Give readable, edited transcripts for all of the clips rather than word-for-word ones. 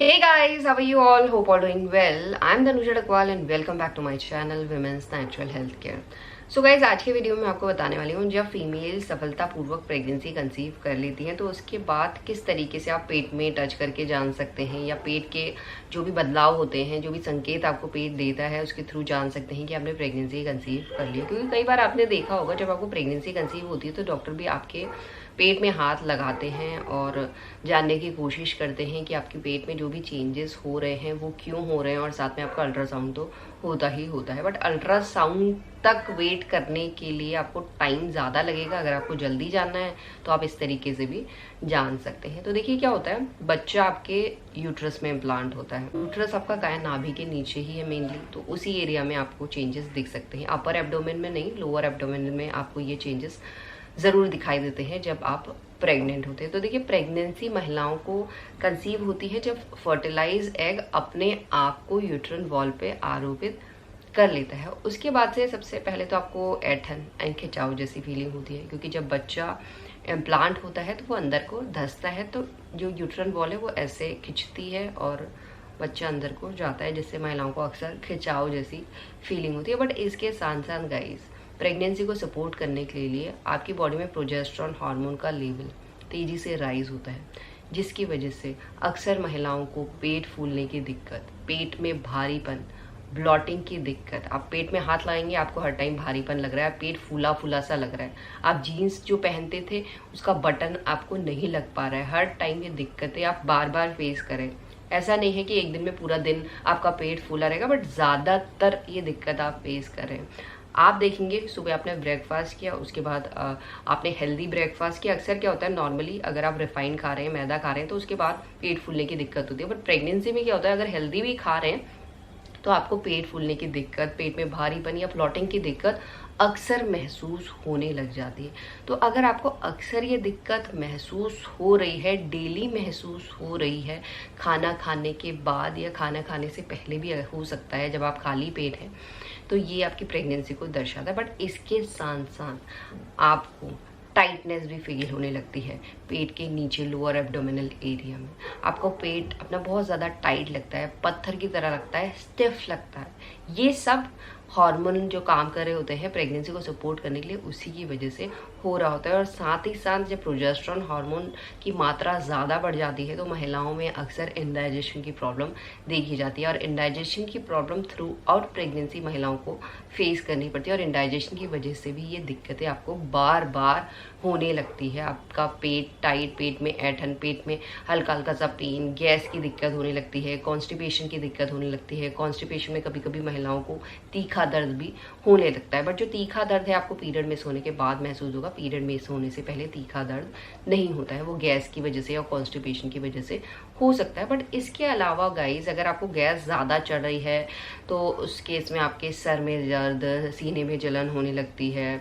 Hey guys, how are you all? Hope all doing well. I'm Danusha Dakwal and welcome back to my channel Women's Natural Health Care. So guys आज के video में आपको बताने वाली हूँ जब female सफलतापूर्वक प्रेगनेंसी कंसीव कर लेती हैं तो उसके बाद किस तरीके से आप पेट में टच करके जान सकते हैं या पेट के जो भी बदलाव होते हैं, जो भी संकेत आपको पेट देता है उसके थ्रू जान सकते हैं कि आपने प्रेगनेंसी कंसीव कर लिया। क्योंकि कई बार आपने देखा होगा जब आपको प्रेगनेंसी कंसीव होती है तो डॉक्टर भी आपके पेट में हाथ लगाते हैं और जानने की कोशिश करते हैं कि आपके पेट में जो भी चेंजेस हो रहे हैं वो क्यों हो रहे हैं, और साथ में आपका अल्ट्रासाउंड तो होता ही होता है। बट अल्ट्रासाउंड तक वेट करने के लिए आपको टाइम ज़्यादा लगेगा। अगर आपको जल्दी जानना है तो आप इस तरीके से भी जान सकते हैं। तो देखिए क्या होता है, बच्चा आपके यूट्रस में इम्प्लांट होता है। यूट्रस आपका क्या है, नाभि के नीचे ही है मेनली, तो उसी एरिया में आपको चेंजेस दिख सकते हैं। अपर एब्डोमेन में नहीं, लोअर एब्डोमेन में आपको ये चेंजेस ज़रूर दिखाई देते हैं जब आप प्रेग्नेंट होते हैं। तो देखिए प्रेगनेंसी महिलाओं को कंसीव होती है जब फर्टिलाइज एग अपने आप को यूट्रन वॉल पे आरोपित कर लेता है। उसके बाद से सबसे पहले तो आपको ऐंठन एंड खिंचाव जैसी फीलिंग होती है, क्योंकि जब बच्चा इम्प्लांट होता है तो वो अंदर को धंसता है, तो जो यूट्रन वॉल है वो ऐसे खिंचती है और बच्चा अंदर को जाता है, जिससे महिलाओं को अक्सर खिंचाव जैसी फीलिंग होती है। बट इसके साथ साथ गाइस, प्रेगनेंसी को सपोर्ट करने के लिए आपकी बॉडी में प्रोजेस्टेरॉन हार्मोन का लेवल तेजी से राइज होता है, जिसकी वजह से अक्सर महिलाओं को पेट फूलने की दिक्कत, पेट में भारीपन, ब्लॉटिंग की दिक्कत, आप पेट में हाथ लगाएंगे आपको हर टाइम भारीपन लग रहा है, पेट फूला फूला सा लग रहा है, आप जीन्स जो पहनते थे उसका बटन आपको नहीं लग पा रहा है, हर टाइम ये दिक्कतें आप बार बार फेस करें। ऐसा नहीं है कि एक दिन में पूरा दिन आपका पेट फूला रहेगा, बट ज़्यादातर ये दिक्कत आप फेस कर रहे हैं। आप देखेंगे सुबह आपने ब्रेकफास्ट किया, उसके बाद आपने हेल्दी ब्रेकफास्ट किया। अक्सर क्या होता है, नॉर्मली अगर आप रिफाइंड खा रहे हैं, मैदा खा रहे हैं, तो उसके बाद पेट फूलने की दिक्कत होती है। बट प्रेगनेंसी में क्या होता है, अगर हेल्दी भी खा रहे हैं तो आपको पेट फूलने की दिक्कत, पेट में भारीपन या फ्लोटिंग की दिक्कत अक्सर महसूस होने लग जाती है। तो अगर आपको अक्सर ये दिक्कत महसूस हो रही है, डेली महसूस हो रही है, खाना खाने के बाद या खाना खाने से पहले भी हो सकता है, जब आप खाली पेट हैं, तो ये आपकी प्रेगनेंसी को दर्शाता है। बट इसके साथ साथ आपको टाइटनेस भी फील होने लगती है पेट के नीचे, लोअर एब्डोमिनल एरिया में आपको पेट अपना बहुत ज़्यादा टाइट लगता है, पत्थर की तरह लगता है, स्टिफ लगता है। ये सब हार्मोन जो काम कर रहे होते हैं प्रेगनेंसी को सपोर्ट करने के लिए, उसी की वजह से हो रहा होता है। और साथ ही साथ जब प्रोजेस्टेरॉन हार्मोन की मात्रा ज़्यादा बढ़ जाती है तो महिलाओं में अक्सर इंडाइजेशन की प्रॉब्लम देखी जाती है, और इंडाइजेशन की प्रॉब्लम थ्रू आउट प्रेगनेंसी महिलाओं को फेस करनी पड़ती है। और इंडाइजेशन की वजह से भी ये दिक्कतें आपको बार बार होने लगती है। आपका पेट टाइट, पेट में ऐंठन, पेट में हल्का हल्का सा पेन, गैस की दिक्कत होने लगती है, कॉन्स्टिपेशन की दिक्कत होने लगती है। कॉन्स्टिपेशन में कभी कभी महिलाओं को तीखा दर्द भी होने लगता है। बट जो तीखा दर्द है आपको पीरियड मिस होने के बाद महसूस होगा, पीरियड मिस होने से पहले तीखा दर्द नहीं होता है, वो गैस की वजह से या कॉन्स्टिपेशन की वजह से हो सकता है। बट इसके अलावा गाइज, अगर आपको गैस ज़्यादा चढ़ रही है तो उस केस में आपके सर में दर्द, सीने में जलन होने लगती है,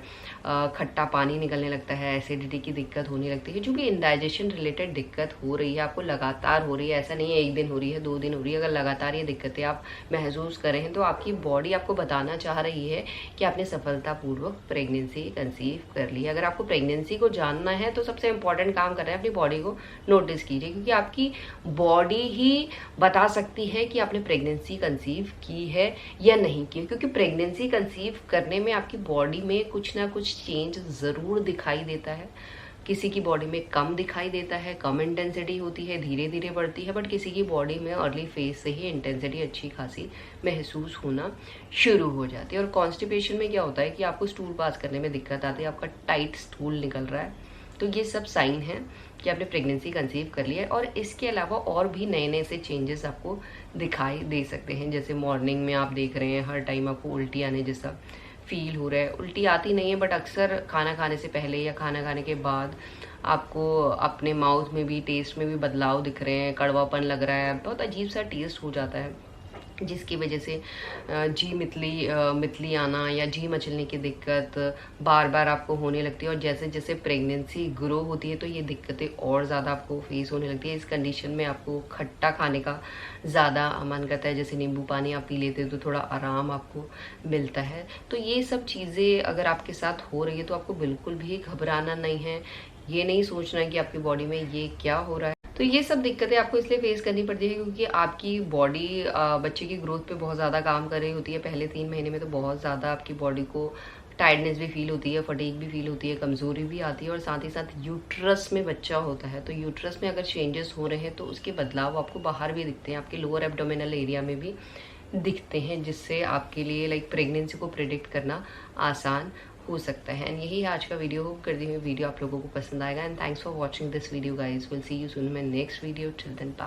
खट्टा पानी निकलने लगता है, एसिडिटी की दिक्कत होने लगती है। जो भी इंडाइजेशन रिलेटेड दिक्कत हो रही है, आपको लगातार हो रही है, ऐसा नहीं है एक दिन हो रही है, 2 दिन हो रही है, अगर लगातार ये दिक्कतें आप महसूस कर रहे हैं तो आपकी बॉडी आपको बताना चाह रही है कि आपने सफलतापूर्वक प्रेगनेंसी कंसीव कर ली है। अगर आपको प्रेगनेंसी को जानना है तो सबसे इंपॉर्टेंट काम करना है, अपनी बॉडी को नोटिस कीजिए, क्योंकि आपकी बॉडी ही बता सकती है कि आपने प्रेगनेंसी कंसीव की है या नहीं की। क्योंकि प्रेगनेंसी कंसीव करने में आपकी बॉडी में कुछ ना कुछ चेंज ज़रूर दिखाई देता है। किसी की बॉडी में कम दिखाई देता है, कम इंटेंसिटी होती है, धीरे धीरे बढ़ती है, बट किसी की बॉडी में अर्ली फेज से ही इंटेंसिटी अच्छी खासी महसूस होना शुरू हो जाती है। और कॉन्स्टिपेशन में क्या होता है कि आपको स्टूल पास करने में दिक्कत आती है, आपका टाइट स्टूल निकल रहा है, तो ये सब साइन है कि आपने प्रेगनेंसी कंसीव कर लिया है। और इसके अलावा और भी नए नए से चेंजेस आपको दिखाई दे सकते हैं, जैसे मॉर्निंग में आप देख रहे हैं हर टाइम आपको उल्टी आने जैसा फील हो रहा है। उल्टी आती नहीं है, बट अक्सर खाना खाने से पहले या खाना खाने के बाद आपको अपने माउथ में भी, टेस्ट में भी बदलाव दिख रहे हैं, कड़वापन लग रहा है, बहुत अजीब सा टेस्ट हो जाता है, जिसकी वजह से जी मितली आना या जी मचलने की दिक्कत बार बार आपको होने लगती है। और जैसे जैसे प्रेगनेंसी ग्रो होती है तो ये दिक्कतें और ज़्यादा आपको फेस होने लगती है। इस कंडीशन में आपको खट्टा खाने का ज़्यादा मन करता है, जैसे नींबू पानी आप पी लेते हो तो थोड़ा आराम आपको मिलता है। तो ये सब चीज़ें अगर आपके साथ हो रही है तो आपको बिल्कुल भी घबराना नहीं है, ये नहीं सोचना है कि आपकी बॉडी में ये क्या हो रहा है। तो ये सब दिक्कतें आपको इसलिए फेस करनी पड़ती है क्योंकि आपकी बॉडी बच्चे की ग्रोथ पे बहुत ज़्यादा काम कर रही होती है। पहले 3 महीने में तो बहुत ज़्यादा आपकी बॉडी को टायर्डनेस भी फील होती है, फटीग भी फील होती है, कमज़ोरी भी आती है, और साथ ही साथ यूट्रस में बच्चा होता है तो यूट्रस में अगर चेंजेस हो रहे हैं तो उसके बदलाव आपको बाहर भी दिखते हैं, आपके लोअर एब्डोमिनल एरिया में भी दिखते हैं, जिससे आपके लिए लाइक प्रेगनेंसी को प्रिडिक्ट करना आसान हो सकता है। एंड यही आज का वीडियो। होप करती हूँ वीडियो आप लोगों को पसंद आएगा। And thanks for watching this video guys. Will see you soon in my next video. Till then bye.